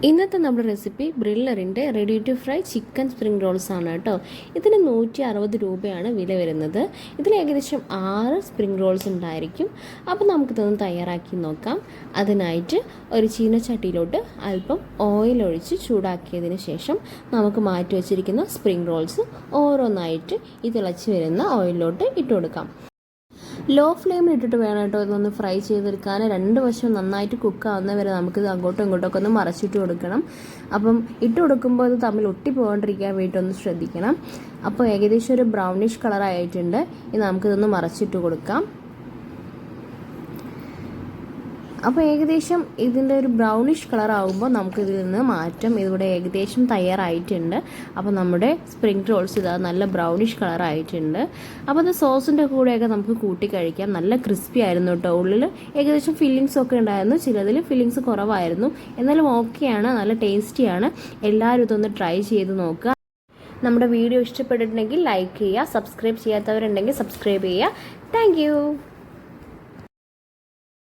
ഇന്നത്തെ നമ്മുടെ റെസിപ്പി ബ്രില്ലറിൻ്റെ ready to fry chicken spring rolls ആണ് കേട്ടോ. ഇതിന് 160 രൂപയാണ് വില വരുന്നത്. ഇതിൽ ഏകദേശം 6 സ്പ്രിംഗ് റോൾസ് ഉണ്ടായിരിക്കും. അപ്പോൾ നമുക്കിതൊന്ന് തയ്യാറാക്കി നോക്കാം. അതിനായിട്ട് ഒരു ചീനച്ചട്ടിയിലോട്ട് അല്പം ഓയിൽ ഒഴിച്ച് ചൂടാക്കിയതിന് ശേഷം നമുക്ക് മാറ്റി വച്ചിരിക്കുന്ന സ്പ്രിംഗ് റോൾസ് ഓരോന്നായിട്ട് ഈ തിളച്ച് വരുന്ന ഓയിലിലോട്ട് ഇട്ട് കൊടുക്കാം. ലോ ഫ്ലെയിമിൽ ഇട്ടിട്ട് വേണം കേട്ടോ ഇതൊന്ന് ഫ്രൈ ചെയ്തെടുക്കാൻ. രണ്ട് വശവും നന്നായിട്ട് കുക്കാവുന്ന വരെ നമുക്കിത് അങ്ങോട്ടും ഇങ്ങോട്ടൊക്കെ ഒന്ന് മറച്ചിട്ട് കൊടുക്കണം. അപ്പം ഇട്ട് കൊടുക്കുമ്പോൾ ഇത് തമ്മിൽ ഒട്ടി പോകാണ്ടിരിക്കാൻ വേണ്ടിയിട്ടൊന്ന് ശ്രദ്ധിക്കണം. അപ്പോൾ ഏകദേശം ഒരു ബ്രൗണിഷ് കളറായിട്ടുണ്ട്. ഇനി നമുക്കിതൊന്ന് മറച്ചിട്ട് കൊടുക്കാം. അപ്പോൾ ഏകദേശം ഇതിൻ്റെ ഒരു ബ്രൗണിഷ് കളർ ആകുമ്പോൾ നമുക്കിതിൽ നിന്ന് മാറ്റം. ഇതിവിടെ ഏകദേശം തയ്യാറായിട്ടുണ്ട്. അപ്പോൾ നമ്മുടെ സ്പ്രിംഗ് റോൾസ് ഇതാ നല്ല ബ്രൗണിഷ് കളറായിട്ടുണ്ട്. അപ്പോൾ അത് സോസിൻ്റെ കൂടെയൊക്കെ നമുക്ക് കൂട്ടി കഴിക്കാം. നല്ല ക്രിസ്പി ആയിരുന്നു കേട്ടോ. ഉള്ളിൽ ഏകദേശം ഫില്ലിങ്സ് ഒക്കെ ഉണ്ടായിരുന്നു. ചിലതിൽ ഫില്ലിങ്സ് കുറവായിരുന്നു. എന്നാലും ഓക്കെയാണ്, നല്ല ടേസ്റ്റിയാണ്. എല്ലാവരും ഇതൊന്ന് ട്രൈ ചെയ്ത് നോക്കുക. നമ്മുടെ വീഡിയോ ഇഷ്ടപ്പെട്ടിട്ടുണ്ടെങ്കിൽ ലൈക്ക് ചെയ്യുക. സബ്സ്ക്രൈബ് ചെയ്യാത്തവരുണ്ടെങ്കിൽ സബ്സ്ക്രൈബ് ചെയ്യുക. താങ്ക്